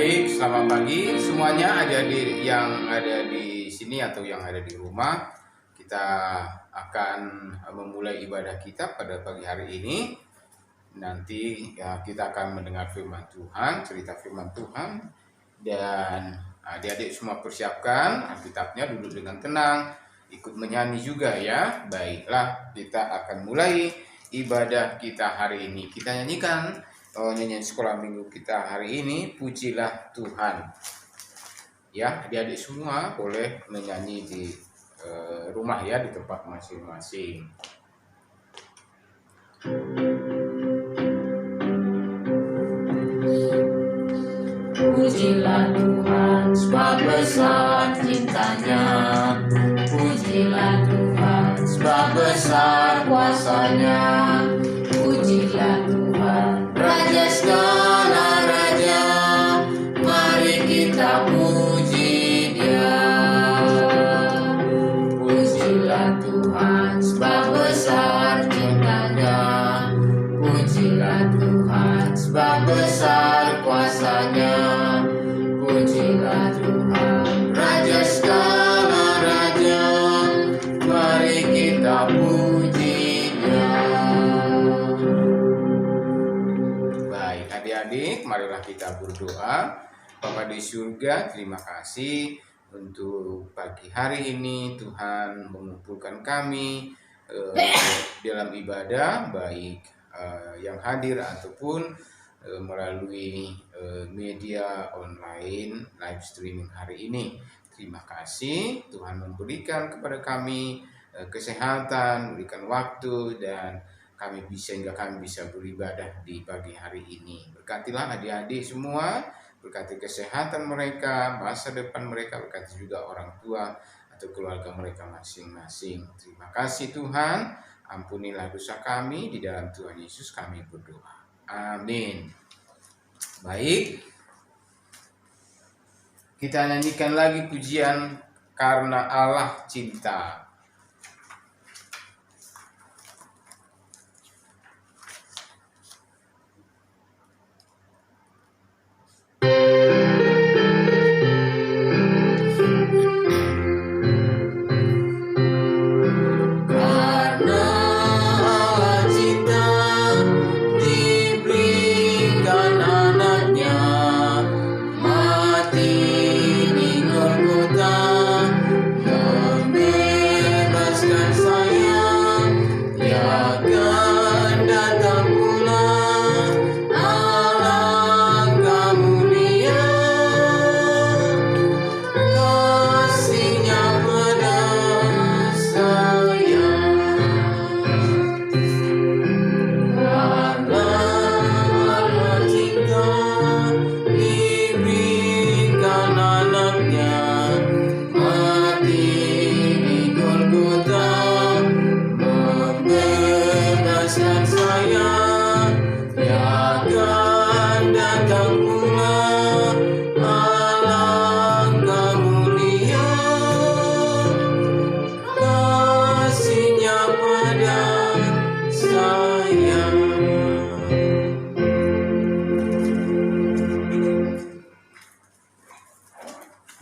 Baik, selamat pagi semuanya adik-adik yang ada di sini atau yang ada di rumah. Kita akan memulai ibadah kita pada pagi hari ini. Nanti ya, kita akan mendengar firman Tuhan, cerita firman Tuhan. Dan adik-adik semua persiapkan Alkitabnya, duduk dengan tenang, ikut menyanyi juga ya. Baiklah, kita akan mulai ibadah kita hari ini. Kita nyanyikan nyanyian sekolah minggu kita hari ini, Pujilah Tuhan. Ya, adik-adik semua boleh menyanyi di rumah ya, di tempat masing-masing. Pujilah Tuhan, sebab besar cintanya. Pujilah Tuhan, sebab besar kuasanya. Pujilah Tuhan, Raja segala raja. Mari kita puji Dia. Pujilah Tuhan, sebab besar cintanya. Pujilah Tuhan, sebab besar kuasanya. Pujilah Tuhan, Raja segala raja. Mari kita puji Dia. Baik, adik-adik, marilah kita berdoa. Bapa di surga, terima kasih untuk pagi hari ini Tuhan mengumpulkan kami dalam ibadah, baik yang hadir ataupun melalui media online live streaming hari ini. Terima kasih Tuhan memberikan kepada kami kesehatan, memberikan waktu, dan sehingga kami bisa beribadah di pagi hari ini. Berkatilah adik-adik semua, berkati kesehatan mereka, masa depan mereka, berkati juga orang tua atau keluarga mereka masing-masing. Terima kasih Tuhan, ampunilah dosa kami, di dalam Tuhan Yesus kami berdoa. Amin. Baik, kita nyanyikan lagi pujian Karena Allah Cinta.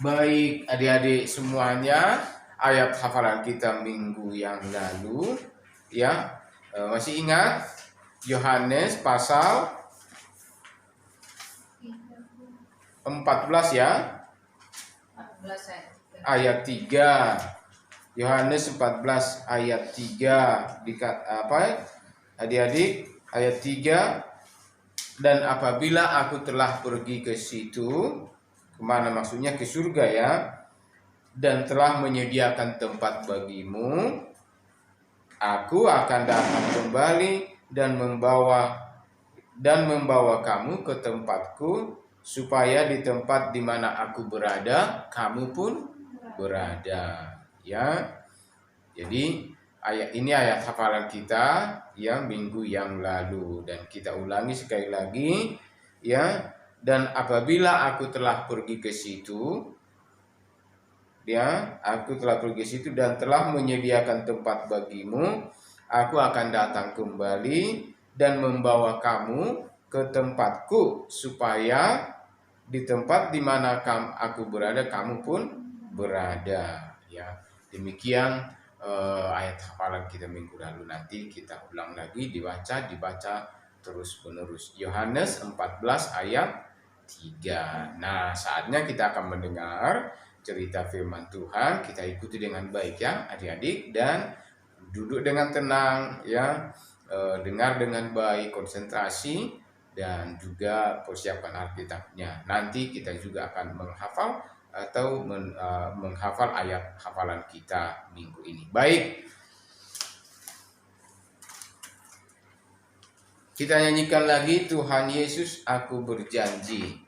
Baik adik-adik semuanya, ayat hafalan kita minggu yang lalu ya, masih ingat Yohanes pasal 14 ya, ayat 3. Yohanes 14 ayat 3 adik-adik, ayat 3. Dan apabila aku telah pergi ke situ, kemana maksudnya? Ke surga ya, dan telah menyediakan tempat bagimu, aku akan datang kembali dan membawa kamu ke tempatku, supaya di tempat di mana aku berada, kamu pun berada. Ya, jadi ayat hafalan kita yang minggu yang lalu, dan kita ulangi sekali lagi ya. Dan apabila aku telah pergi ke situ, ya, aku telah pergi ke situ dan telah menyediakan tempat bagimu, aku akan datang kembali dan membawa kamu ke tempatku, supaya Di tempat di mana aku berada, kamu pun berada. Ya, demikian ayat hafalan kita minggu lalu. Nanti kita ulang lagi, dibaca terus menerus. Yohanes 14 ayat 3. Nah, saatnya kita akan mendengar cerita firman Tuhan. Kita ikuti dengan baik ya, adik-adik, dan duduk dengan tenang ya. Dengar dengan baik, konsentrasi, dan juga persiapkan Alkitabnya. Nanti kita juga akan menghafal atau menghafal ayat hafalan kita minggu ini. Baik, kita nyanyikan lagi Tuhan Yesus Aku Berjanji.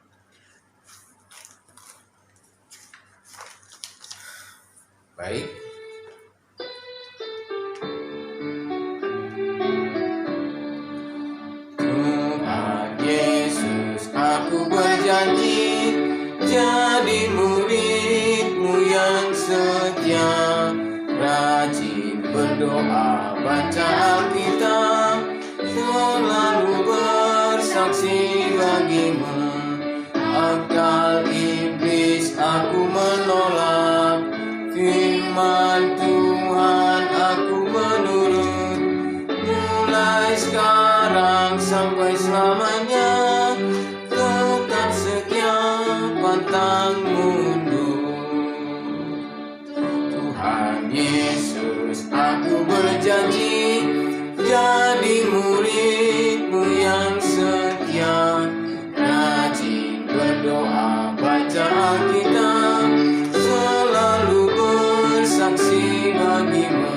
Baik. Tuhan Yesus Aku berjanji jadi murid-Mu yang setia, rajin berdoa, baca Alkitab, selalu bersaksi bagi-Mu. Akal iblis aku menolak, firman Tuhan aku menurut. Mulai sekarang sampai selamanya, tetap setia pantang mundur. Tuhan Yesus aku berjanji jadi murid-Mu yang setia, rajin berdoa, baca Alkitab, selalu bersaksi bagi-Mu.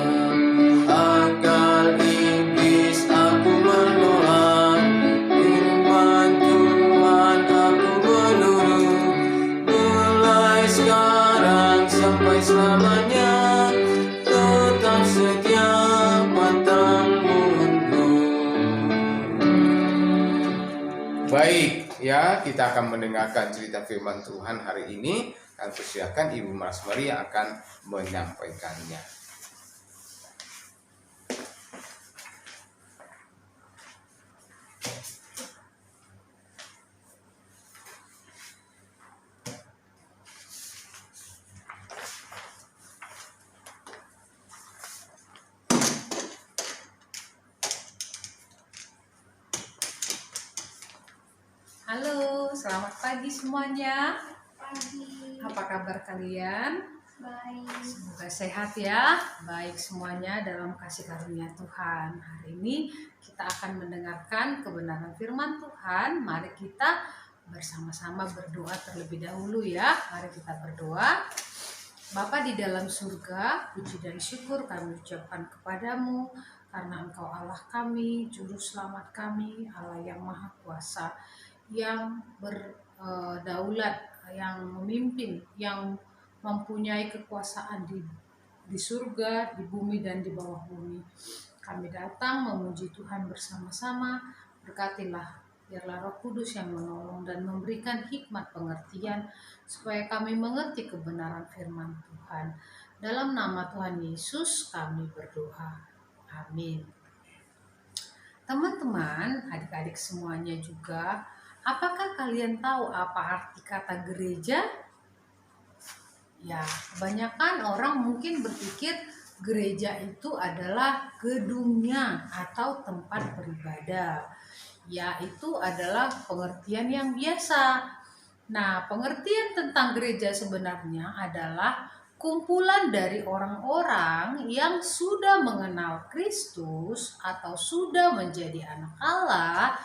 Akal iblis aku menolak, firman Tuhan aku menurut. Mulai sekarang sampai selamanya, tetap setia pantang mundur. Baik ya, kita akan mendengarkan cerita firman Tuhan hari ini. Dan persilakan Ibu Marsmari yang akan menyampaikannya. Halo, selamat pagi semuanya. Pagi. Apa kabar kalian? Baik. Semoga sehat ya. Baik semuanya dalam kasih karunia Tuhan. Hari ini kita akan mendengarkan kebenaran firman Tuhan. Mari kita bersama-sama berdoa terlebih dahulu ya. Mari kita berdoa. Bapa di dalam surga, puji dan syukur kami ucapkan kepadamu karena Engkau Allah kami, juru selamat kami, Allah yang maha kuasa, yang berdaulat, yang memimpin, yang mempunyai kekuasaan di surga, di bumi, dan di bawah bumi. Kami datang memuji Tuhan bersama-sama. Berkatilah, biarlah Roh Kudus yang menolong dan memberikan hikmat pengertian supaya kami mengerti kebenaran firman Tuhan. Dalam nama Tuhan Yesus kami berdoa. Amin. Teman-teman, adik-adik semuanya juga, apakah kalian tahu apa arti kata gereja? Ya, kebanyakan orang mungkin berpikir gereja itu adalah gedungnya atau tempat beribadah. Ya, itu adalah pengertian yang biasa. Nah, pengertian tentang gereja sebenarnya adalah kumpulan dari orang-orang yang sudah mengenal Kristus atau sudah menjadi anak Allah,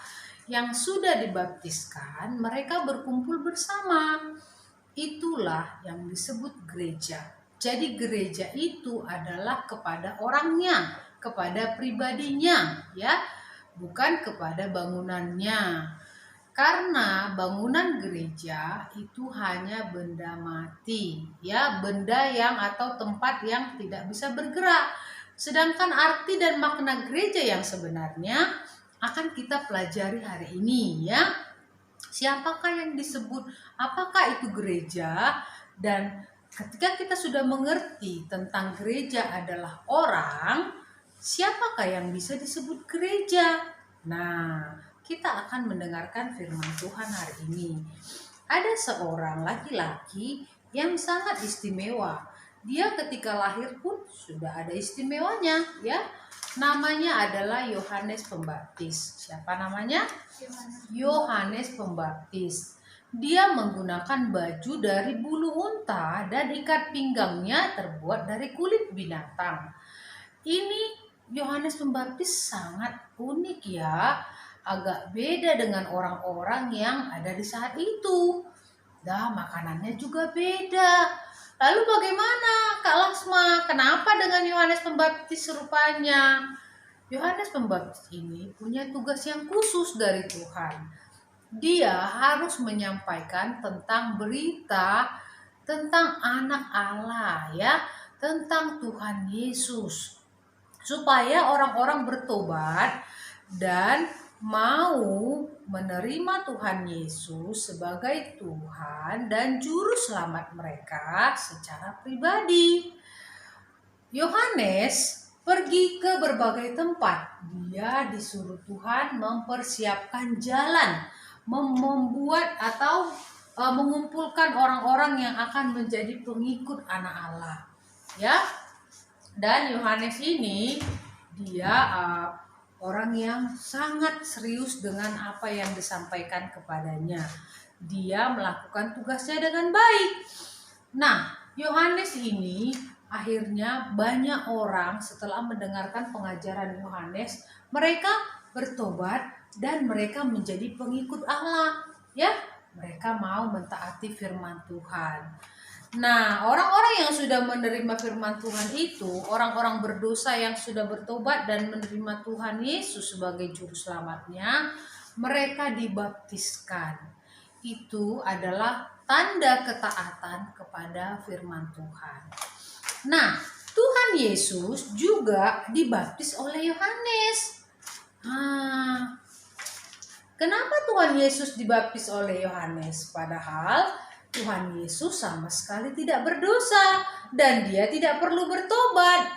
yang sudah dibaptiskan, mereka berkumpul bersama. Itulah yang disebut gereja. Jadi gereja itu adalah kepada orangnya, kepada pribadinya, ya, bukan kepada bangunannya. Karena bangunan gereja itu hanya benda mati, ya, benda yang atau tempat yang tidak bisa bergerak. Sedangkan arti dan makna gereja yang sebenarnya akan kita pelajari hari ini, ya. Siapakah yang disebut, apakah itu gereja, dan ketika kita sudah mengerti tentang gereja adalah orang, siapakah yang bisa disebut gereja? Nah, kita akan mendengarkan firman Tuhan hari ini. ada seorang laki-laki yang sangat istimewa. Dia ketika lahir pun sudah ada istimewanya, ya. Namanya adalah Yohanes Pembaptis. Siapa namanya? Yohanes Pembaptis. Dia menggunakan baju dari bulu unta dan ikat pinggangnya terbuat dari kulit binatang. Ini Yohanes Pembaptis sangat unik ya, agak beda dengan orang-orang yang ada di saat itu. Makanannya juga beda. Lalu bagaimana Kak Laksma? Kenapa dengan Yohanes Pembaptis rupanya? Yohanes Pembaptis ini punya tugas yang khusus dari Tuhan. Dia harus menyampaikan tentang berita tentang anak Allah ya, tentang Tuhan Yesus. Supaya orang-orang bertobat dan mau menerima Tuhan Yesus sebagai Tuhan dan juru selamat mereka secara pribadi. Yohanes pergi ke berbagai tempat. Dia disuruh Tuhan mempersiapkan jalan, membuat atau mengumpulkan orang-orang yang akan menjadi pengikut anak Allah. Ya. Dan Yohanes ini dia orang yang sangat serius dengan apa yang disampaikan kepadanya. Dia melakukan tugasnya dengan baik. Nah, Yohanes ini akhirnya banyak orang setelah mendengarkan pengajaran Yohanes, mereka bertobat dan mereka menjadi pengikut Allah, ya. Mereka mau mentaati firman Tuhan. Nah, orang-orang yang sudah menerima firman Tuhan itu, orang-orang berdosa yang sudah bertobat dan menerima Tuhan Yesus sebagai juru selamatnya, mereka dibaptiskan. Itu adalah tanda ketaatan kepada firman Tuhan. Nah, Tuhan Yesus juga dibaptis oleh Yohanes. Kenapa Tuhan Yesus dibaptis oleh Yohanes? Padahal Tuhan Yesus sama sekali tidak berdosa dan dia tidak perlu bertobat.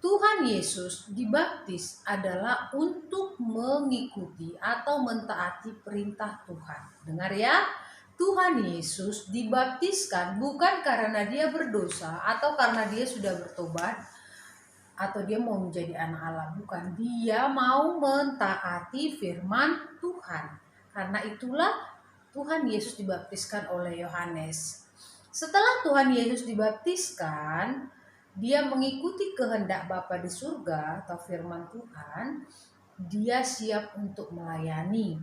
Tuhan Yesus dibaptis adalah untuk mengikuti atau mentaati perintah Tuhan. Dengar ya, Tuhan Yesus dibaptiskan bukan karena dia berdosa atau karena dia sudah bertobat atau dia mau menjadi anak Allah. Bukan, dia mau mentaati firman Tuhan. Karena itulah Tuhan Yesus dibaptiskan oleh Yohanes. Setelah Tuhan Yesus dibaptiskan, dia mengikuti kehendak Bapa di surga atau firman Tuhan, dia siap untuk melayani.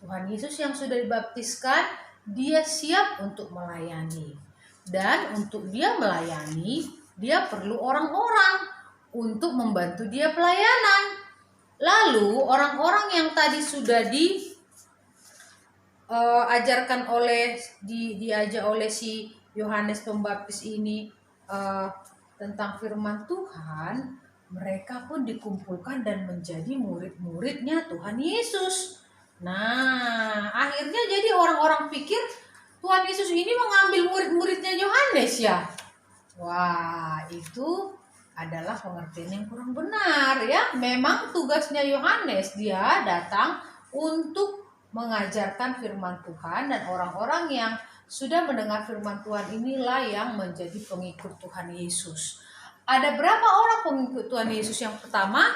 Tuhan Yesus yang sudah dibaptiskan, dia siap untuk melayani. Dan untuk dia melayani, dia perlu orang-orang untuk membantu dia pelayanan. Lalu orang-orang yang tadi sudah diajar oleh si Yohanes Pembaptis ini tentang firman Tuhan, mereka pun dikumpulkan dan menjadi murid-muridnya Tuhan Yesus. Nah, akhirnya jadi orang-orang pikir Tuhan Yesus ini mengambil murid-muridnya Yohanes ya. Wah, itu adalah pengertian yang kurang benar ya. Memang tugasnya Yohanes, dia datang untuk mengajarkan firman Tuhan, dan orang-orang yang sudah mendengar firman Tuhan inilah yang menjadi pengikut Tuhan Yesus. Ada berapa orang pengikut Tuhan Yesus yang pertama?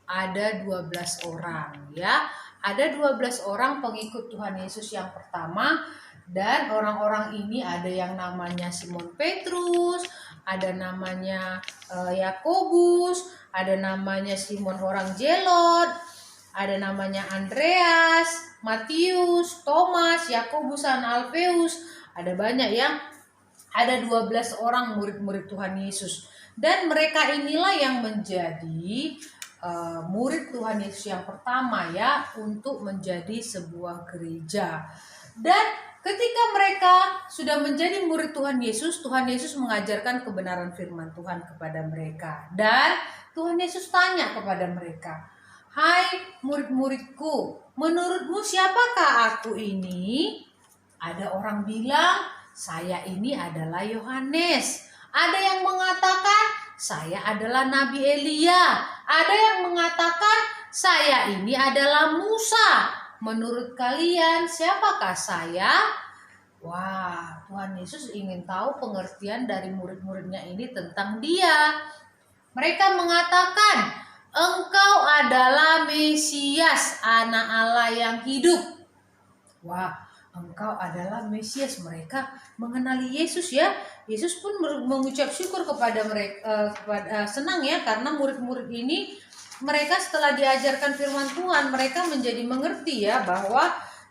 Ada 12 orang ya. Ada 12 orang pengikut Tuhan Yesus yang pertama, dan orang-orang ini ada yang namanya Simon Petrus, ada namanya Yakobus, ada namanya Simon orang Zelot, ada namanya Andreas, Matius, Thomas, Yakobus dan Alfeus. Ada banyak ya. Ada 12 orang murid-murid Tuhan Yesus. Dan mereka inilah yang menjadi murid Tuhan Yesus yang pertama ya, untuk menjadi sebuah gereja. Dan ketika mereka sudah menjadi murid Tuhan Yesus mengajarkan kebenaran firman Tuhan kepada mereka. Dan Tuhan Yesus tanya kepada mereka, "Hai murid-muridku, menurutmu siapakah aku ini?" Ada orang bilang, "Saya ini adalah Yohanes." Ada yang mengatakan, "Saya adalah Nabi Elia." Ada yang mengatakan, "Saya ini adalah Musa." menurut kalian siapakah saya? Wah, Tuhan Yesus ingin tahu pengertian dari murid-muridnya ini tentang dia. Mereka mengatakan, engkau adalah Mesias, anak Allah yang hidup. Wah, engkau adalah Mesias. Mereka mengenali Yesus ya. Yesus pun mengucap syukur kepada mereka, senang ya, karena murid-murid ini mereka setelah diajarkan firman Tuhan, mereka menjadi mengerti ya bahwa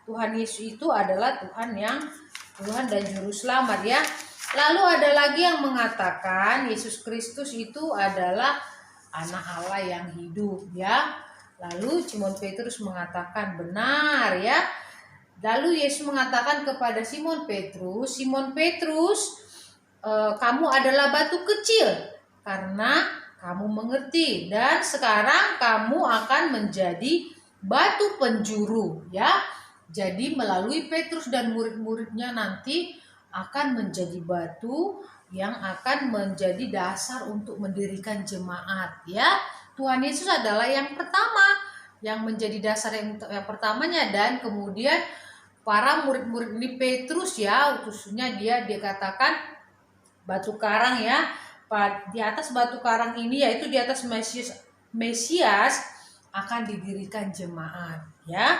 Tuhan Yesus itu adalah Tuhan dan Juru Selamat ya. Lalu ada lagi yang mengatakan Yesus Kristus itu adalah anak Allah yang hidup ya. Lalu Simon Petrus mengatakan benar ya. Lalu Yesus mengatakan kepada Simon Petrus, kamu adalah batu kecil karena kamu mengerti dan sekarang kamu akan menjadi batu penjuru ya. Jadi melalui Petrus dan murid-muridnya nanti akan menjadi batu yang akan menjadi dasar untuk mendirikan jemaat ya. Tuhan Yesus adalah yang pertama yang menjadi dasar yang pertamanya, dan kemudian para murid-murid ini Petrus ya, khususnya dia katakan batu karang ya. Di atas batu karang ini yaitu di atas Mesias akan didirikan jemaat ya.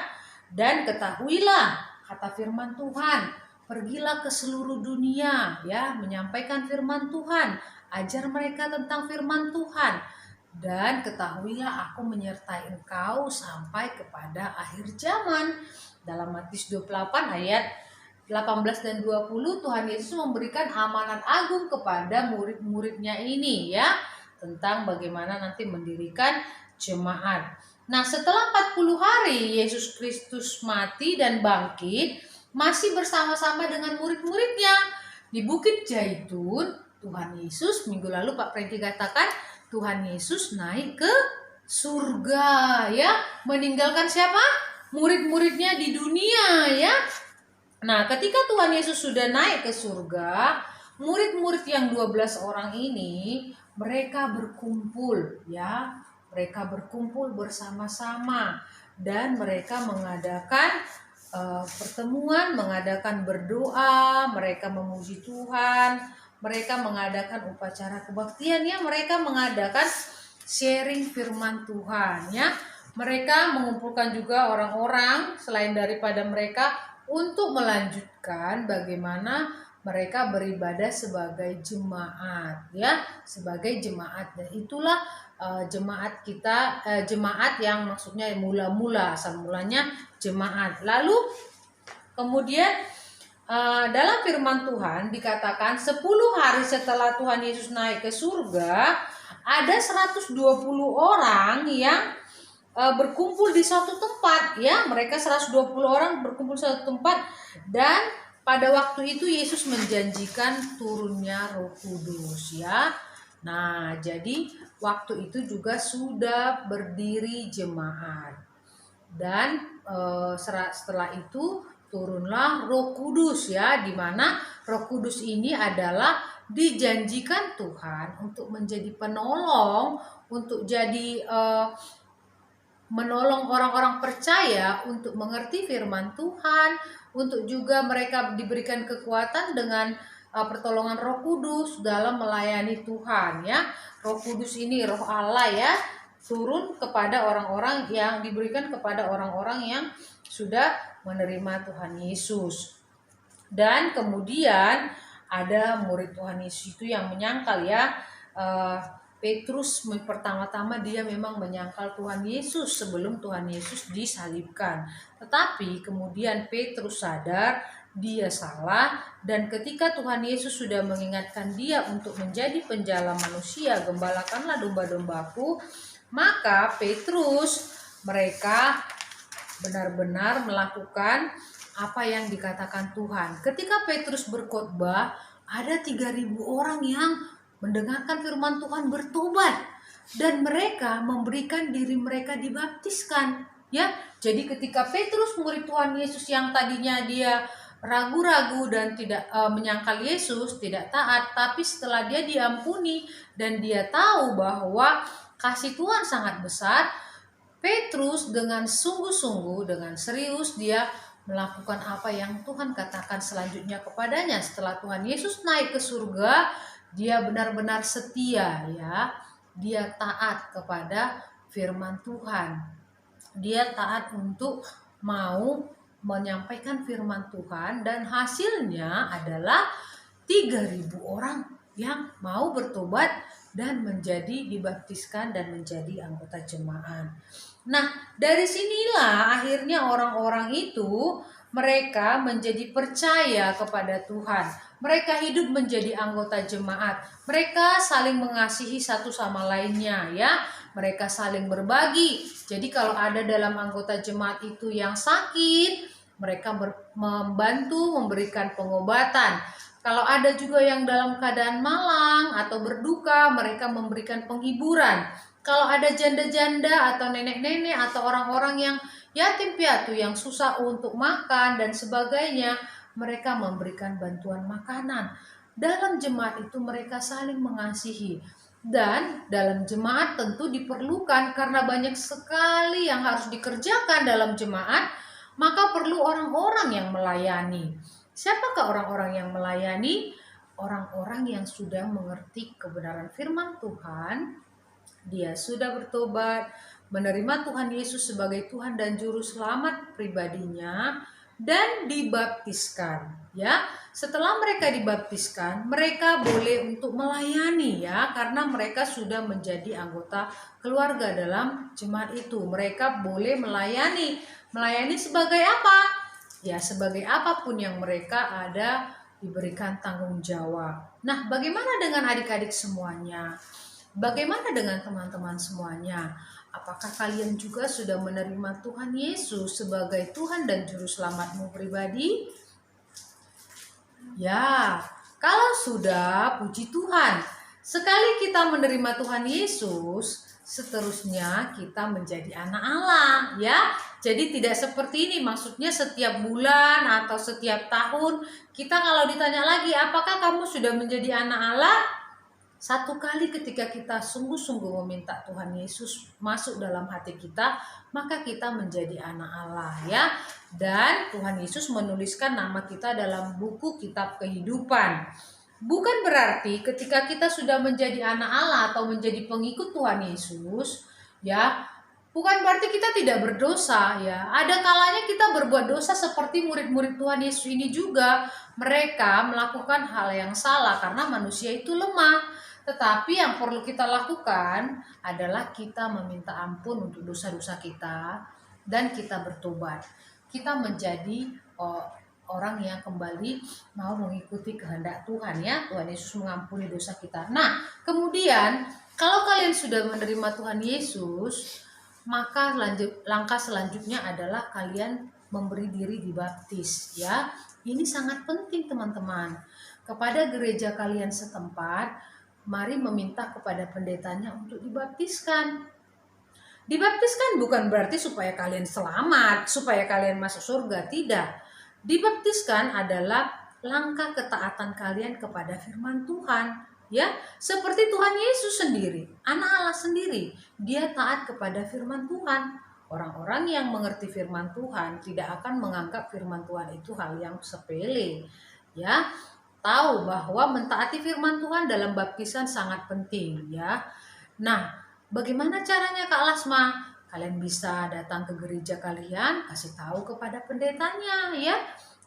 Dan ketahuilah kata firman Tuhan, pergilah ke seluruh dunia ya, menyampaikan firman Tuhan, ajar mereka tentang firman Tuhan. Dan ketahuilah aku menyertai engkau sampai kepada akhir zaman. Dalam Matius 28 ayat 18 dan 20 Tuhan Yesus memberikan amanat agung kepada murid-muridnya ini ya, tentang bagaimana nanti mendirikan jemaat. Nah, setelah 40 hari Yesus Kristus mati dan bangkit, masih bersama-sama dengan murid-muridnya di Bukit Zaitun. Tuhan Yesus, minggu lalu Pak Franky katakan, Tuhan Yesus naik ke surga ya, meninggalkan siapa? Murid-muridnya di dunia ya. Nah, ketika Tuhan Yesus sudah naik ke surga, murid-murid yang 12 orang ini mereka berkumpul ya. Mereka berkumpul bersama-sama dan mereka mengadakan pertemuan, mengadakan berdoa, mereka memuji Tuhan, mereka mengadakan upacara kebaktian ya, mereka mengadakan sharing firman Tuhan ya. Mereka mengumpulkan juga orang-orang selain daripada mereka untuk melanjutkan bagaimana mereka beribadah sebagai jemaat ya, sebagai jemaat. Dan itulah jemaat kita, jemaat yang maksudnya mula-mula, asal mulanya jemaat. Lalu kemudian dalam firman Tuhan dikatakan 10 hari setelah Tuhan Yesus naik ke surga, ada 120 orang yang berkumpul di satu tempat ya. Mereka 120 orang berkumpul di satu tempat, dan pada waktu itu Yesus menjanjikan turunnya Roh Kudus ya. Nah, jadi waktu itu juga sudah berdiri jemaat. Dan setelah itu turunlah Roh Kudus ya, di mana Roh Kudus ini adalah dijanjikan Tuhan untuk menjadi penolong, untuk jadi menolong orang-orang percaya untuk mengerti firman Tuhan, untuk juga mereka diberikan kekuatan dengan pertolongan Roh Kudus dalam melayani Tuhan ya. Roh Kudus ini Roh Allah ya, turun kepada orang-orang yang diberikan kepada orang-orang yang sudah menerima Tuhan Yesus. Dan kemudian ada murid Tuhan Yesus itu yang menyangkal ya. Petrus pertama-tama dia memang menyangkal Tuhan Yesus sebelum Tuhan Yesus disalibkan. Tetapi kemudian Petrus sadar dia salah, dan ketika Tuhan Yesus sudah mengingatkan dia untuk menjadi penjala manusia, gembalakanlah domba-dombaku, maka Petrus mereka benar-benar melakukan apa yang dikatakan Tuhan. Ketika Petrus berkhotbah, ada 3.000 orang yang mendengarkan firman Tuhan bertobat, dan mereka memberikan diri mereka dibaptiskan ya. Jadi ketika Petrus murid Tuhan Yesus yang tadinya dia ragu-ragu dan tidak menyangkal Yesus, tidak taat, tapi setelah dia diampuni dan dia tahu bahwa kasih Tuhan sangat besar, Petrus dengan sungguh-sungguh, dengan serius dia melakukan apa yang Tuhan katakan selanjutnya kepadanya. Setelah Tuhan Yesus naik ke surga, dia benar-benar setia ya. Dia taat kepada firman Tuhan. Dia taat untuk mau menyampaikan firman Tuhan, dan hasilnya adalah 3.000 orang yang mau bertobat dan menjadi dibaptiskan dan menjadi anggota jemaat. Nah, dari sinilah akhirnya orang-orang itu mereka menjadi percaya kepada Tuhan. Mereka hidup menjadi anggota jemaat. Mereka saling mengasihi satu sama lainnya ya. Mereka saling berbagi. Jadi kalau ada dalam anggota jemaat itu yang sakit, mereka membantu memberikan pengobatan. Kalau ada juga yang dalam keadaan malang atau berduka, mereka memberikan penghiburan. Kalau ada janda-janda atau nenek-nenek atau orang-orang yang yatim piatu yang susah untuk makan dan sebagainya, mereka memberikan bantuan makanan. Dalam jemaat itu mereka saling mengasihi. Dan dalam jemaat tentu diperlukan, karena banyak sekali yang harus dikerjakan dalam jemaat, maka perlu orang-orang yang melayani. Siapakah orang-orang yang melayani? Orang-orang yang sudah mengerti kebenaran firman Tuhan, dia sudah bertobat, menerima Tuhan Yesus sebagai Tuhan dan Juru Selamat pribadinya, dan dibaptiskan. Ya, setelah mereka dibaptiskan, mereka boleh untuk melayani ya, karena mereka sudah menjadi anggota keluarga dalam jemaat itu. Mereka boleh melayani. Melayani sebagai apa? Ya, sebagai apapun yang mereka ada diberikan tanggung jawab. Nah, bagaimana dengan adik-adik semuanya? Bagaimana dengan teman-teman semuanya? Apakah kalian juga sudah menerima Tuhan Yesus sebagai Tuhan dan Juru Selamatmu pribadi? Ya, kalau sudah, puji Tuhan. Sekali kita menerima Tuhan Yesus, seterusnya kita menjadi anak Allah, ya. Jadi tidak seperti ini, maksudnya setiap bulan atau setiap tahun kita kalau ditanya lagi, apakah kamu sudah menjadi anak Allah? Satu kali ketika kita sungguh-sungguh meminta Tuhan Yesus masuk dalam hati kita, maka kita menjadi anak Allah ya. Dan Tuhan Yesus menuliskan nama kita dalam buku kitab kehidupan. Bukan berarti ketika kita sudah menjadi anak Allah atau menjadi pengikut Tuhan Yesus, ya, bukan berarti kita tidak berdosa ya. Ada kalanya kita berbuat dosa seperti murid-murid Tuhan Yesus ini juga. Mereka melakukan hal yang salah karena manusia itu lemah. Tetapi yang perlu kita lakukan adalah kita meminta ampun untuk dosa-dosa kita dan kita bertobat. Kita menjadi orang yang kembali mau mengikuti kehendak Tuhan ya. Tuhan Yesus mengampuni dosa kita. Nah, kemudian kalau kalian sudah menerima Tuhan Yesus, maka langkah selanjutnya adalah kalian memberi diri dibaptis ya. Ini sangat penting teman-teman. Kepada gereja kalian setempat, mari meminta kepada pendetanya untuk dibaptiskan. Dibaptiskan bukan berarti supaya kalian selamat, supaya kalian masuk surga, tidak. Dibaptiskan adalah langkah ketaatan kalian kepada firman Tuhan. Ya, seperti Tuhan Yesus sendiri, anak Allah sendiri, dia taat kepada firman Tuhan. Orang-orang yang mengerti firman Tuhan tidak akan menganggap firman Tuhan itu hal yang sepele. Ya, tahu bahwa mentaati firman Tuhan dalam baptisan sangat penting ya. Nah, bagaimana caranya Kak Lasma? Kalian bisa datang ke gereja kalian, kasih tahu kepada pendetanya ya.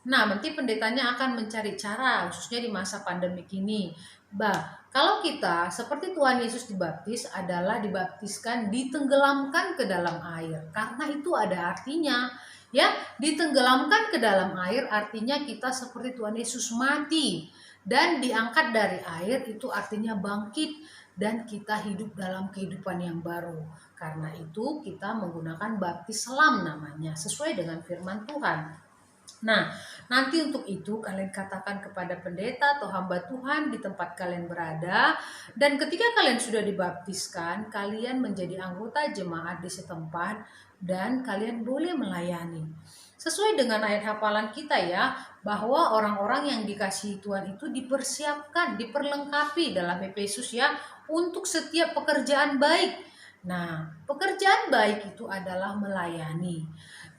Nah, nanti pendetanya akan mencari cara, khususnya di masa pandemi ini. Kalau kita seperti Tuhan Yesus dibaptis adalah dibaptiskan ditenggelamkan ke dalam air. Karena itu ada artinya. Ya, ditenggelamkan ke dalam air artinya kita seperti Tuhan Yesus mati dan diangkat dari air, itu artinya bangkit dan kita hidup dalam kehidupan yang baru. Karena itu kita menggunakan baptis selam namanya, sesuai dengan firman Tuhan. Nah, nanti untuk itu kalian katakan kepada pendeta atau hamba Tuhan di tempat kalian berada, dan ketika kalian sudah dibaptiskan, kalian menjadi anggota jemaat di setempat dan kalian boleh melayani. Sesuai dengan ayat hafalan kita ya, bahwa orang-orang yang dikasihi Tuhan itu dipersiapkan, diperlengkapi dalam Efesus ya, untuk setiap pekerjaan baik. Nah, pekerjaan baik itu adalah melayani.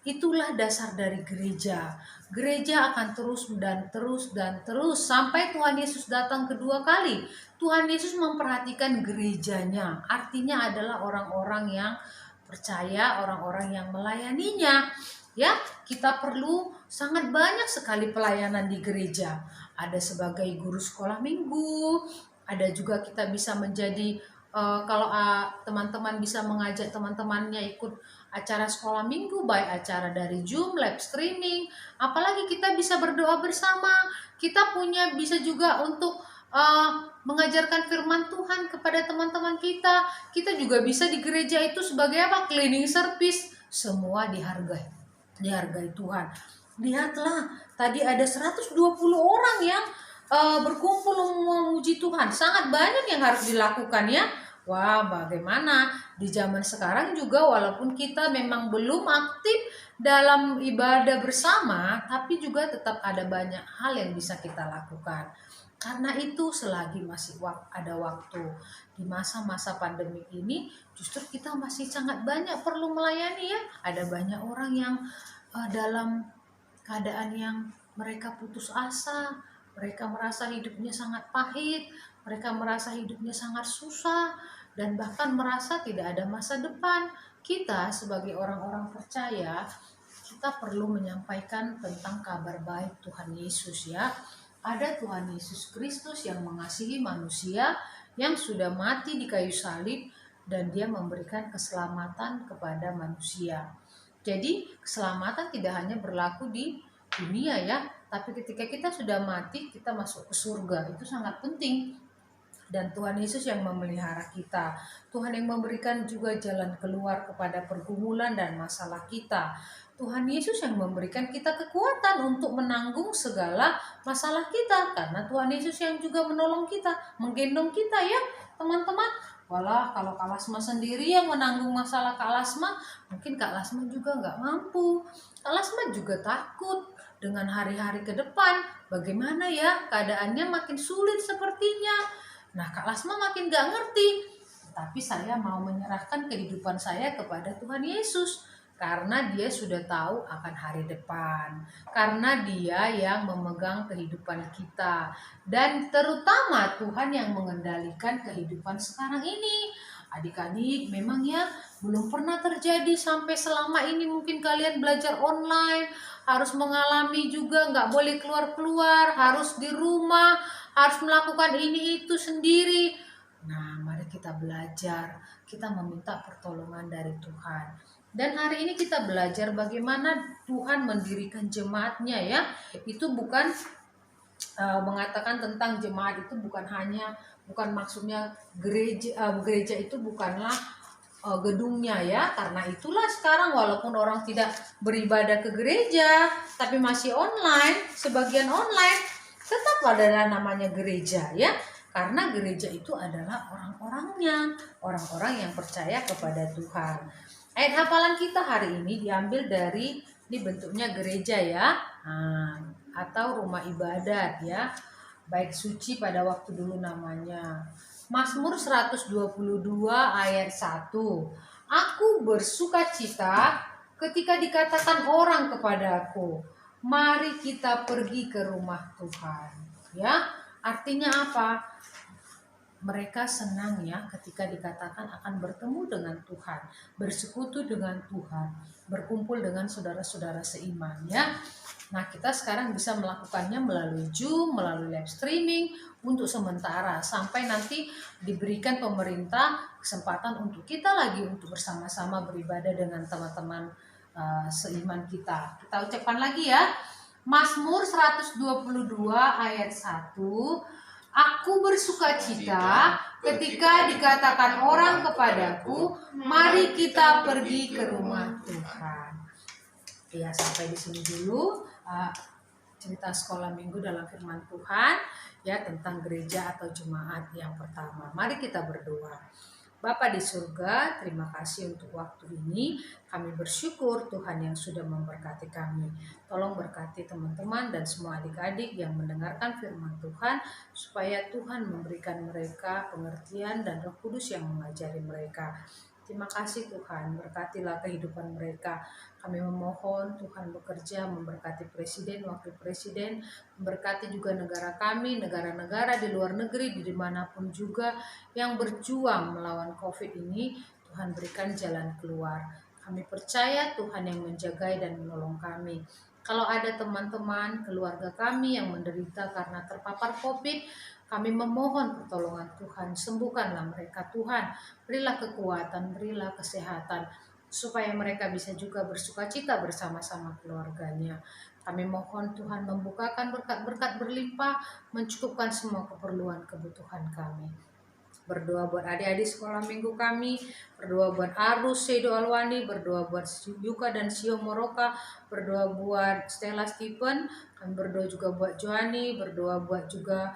Itulah dasar dari gereja. Gereja akan terus dan terus dan terus sampai Tuhan Yesus datang kedua kali. Tuhan Yesus memperhatikan gerejanya. Artinya adalah orang-orang yang percaya, orang-orang yang melayaninya. Ya, kita perlu sangat banyak sekali pelayanan di gereja. Ada sebagai guru sekolah minggu, ada juga kita bisa menjadi kalau teman-teman bisa mengajak teman-temannya ikut acara sekolah minggu, baik acara dari Zoom, live streaming, apalagi kita bisa berdoa bersama. Kita punya bisa juga untuk mengajarkan firman Tuhan kepada teman-teman kita. Kita juga bisa di gereja itu sebagai apa? Cleaning service. Semua dihargai Tuhan. Lihatlah, tadi ada 120 orang yang berkumpul memuji Tuhan. Sangat banyak yang harus dilakukan ya. Wah, bagaimana di zaman sekarang juga walaupun kita memang belum aktif dalam ibadah bersama, tapi juga tetap ada banyak hal yang bisa kita lakukan. Karena itu selagi masih ada waktu di masa-masa pandemi ini, justru kita masih sangat banyak perlu melayani ya. Ada banyak orang yang dalam keadaan yang mereka putus asa, mereka merasa hidupnya sangat pahit, mereka merasa hidupnya sangat susah, dan bahkan merasa tidak ada masa depan. Kita sebagai orang-orang percaya, kita perlu menyampaikan tentang kabar baik Tuhan Yesus ya. Ada Tuhan Yesus Kristus yang mengasihi manusia, yang sudah mati di kayu salib, dan dia memberikan keselamatan kepada manusia. Jadi keselamatan tidak hanya berlaku di dunia ya, tapi ketika kita sudah mati, kita masuk ke surga. Itu sangat penting. Dan Tuhan Yesus yang memelihara kita. Tuhan yang memberikan juga jalan keluar kepada pergumulan dan masalah kita. Tuhan Yesus yang memberikan kita kekuatan untuk menanggung segala masalah kita. Karena Tuhan Yesus yang juga menolong kita, menggendong kita ya teman-teman. Walah kalau Kak Lasma sendiri yang menanggung masalah Kak Lasma, mungkin Kak Lasma juga nggak mampu. Kak Lasma juga takut dengan hari-hari ke depan. Bagaimana ya keadaannya makin sulit sepertinya. Nah, Kak Lasma makin gak ngerti. Tapi saya mau menyerahkan kehidupan saya kepada Tuhan Yesus. Karena dia sudah tahu akan hari depan. Karena dia yang memegang kehidupan kita. Dan terutama Tuhan yang mengendalikan kehidupan sekarang ini. Adik-adik memang ya belum pernah terjadi sampai selama ini mungkin kalian belajar online. Harus mengalami juga gak boleh keluar-keluar. Harus di rumah. Harus melakukan ini itu sendiri. Nah, mari kita belajar, kita meminta pertolongan dari Tuhan. Dan hari ini kita belajar bagaimana Tuhan mendirikan jemaatnya ya. Itu bukan mengatakan tentang jemaat itu bukan maksudnya gereja itu bukanlah gedungnya ya. Karena itulah sekarang walaupun orang tidak beribadah ke gereja, tapi masih online, sebagian online, tetap adalah namanya gereja ya, karena gereja itu adalah orang-orangnya, orang-orang yang percaya kepada Tuhan. Ayat hafalan kita hari ini diambil dari, ini bentuknya gereja ya, atau rumah ibadat ya, baik suci pada waktu dulu namanya. Mazmur 122 ayat 1. Aku bersukacita ketika dikatakan orang kepadaku, mari kita pergi ke rumah Tuhan. Ya, artinya apa? Mereka senang ya ketika dikatakan akan bertemu dengan Tuhan, bersekutu dengan Tuhan, berkumpul dengan saudara-saudara seiman ya. Nah, kita sekarang bisa melakukannya melalui Zoom, melalui live streaming untuk sementara sampai nanti diberikan pemerintah kesempatan untuk kita lagi untuk bersama-sama beribadah dengan teman-teman seiman kita. Kita ucapkan lagi ya. Mazmur 122 ayat 1. Aku bersukacita ketika dikatakan orang kepadaku, mari kita pergi ke rumah Tuhan. Ya, sampai di sini dulu cerita sekolah minggu dalam firman Tuhan ya tentang gereja atau jemaat yang pertama. Mari kita berdoa. Bapa di surga, terima kasih untuk waktu ini. Kami bersyukur Tuhan yang sudah memberkati kami. Tolong berkati teman-teman dan semua adik-adik yang mendengarkan firman Tuhan, supaya Tuhan memberikan mereka pengertian dan Roh Kudus yang mengajari mereka. Terima kasih Tuhan, berkatilah kehidupan mereka. Kami memohon Tuhan bekerja, memberkati Presiden, Wakil Presiden, memberkati juga negara kami, negara-negara di luar negeri, dimanapun juga yang berjuang melawan COVID ini. Tuhan berikan jalan keluar. Kami percaya Tuhan yang menjaga dan menolong kami. Kalau ada teman-teman keluarga kami yang menderita karena terpapar COVID, kami memohon pertolongan Tuhan, sembuhkanlah mereka Tuhan, berilah kekuatan, berilah kesehatan, supaya mereka bisa juga bersukacita bersama-sama keluarganya. Kami mohon Tuhan membukakan berkat-berkat berlimpah, mencukupkan semua keperluan kebutuhan kami. Berdoa buat adik-adik sekolah minggu kami, berdoa buat Arus Sedo Alwani, berdoa buat Yuka dan Sio Moroka, berdoa buat Stella Stephen, kami berdoa juga buat Joani, berdoa buat juga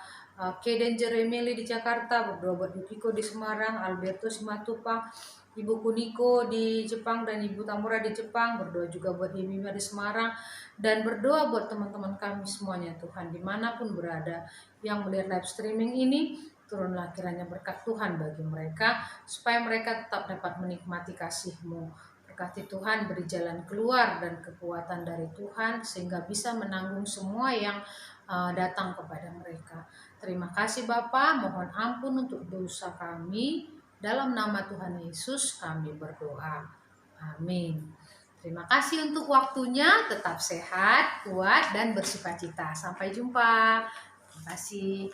Keden Jeremeli di Jakarta, berdoa buat Yukiko di Semarang, Alberto Simatupang, Ibu Kuniko di Jepang dan Ibu Tamura di Jepang, berdoa juga buat Ibu Mima di Semarang, dan berdoa buat teman-teman kami semuanya Tuhan, dimanapun berada yang melihat live streaming ini. Turunlah kiranya berkat Tuhan bagi mereka, supaya mereka tetap dapat menikmati kasih-Mu. Berkati Tuhan, beri jalan keluar dan kekuatan dari Tuhan, sehingga bisa menanggung semua yang datang kepada mereka. Terima kasih Bapa, mohon ampun untuk dosa kami. Dalam nama Tuhan Yesus kami berdoa. Amin. Terima kasih untuk waktunya, tetap sehat, kuat, dan bersukacita. Sampai jumpa. Terima kasih.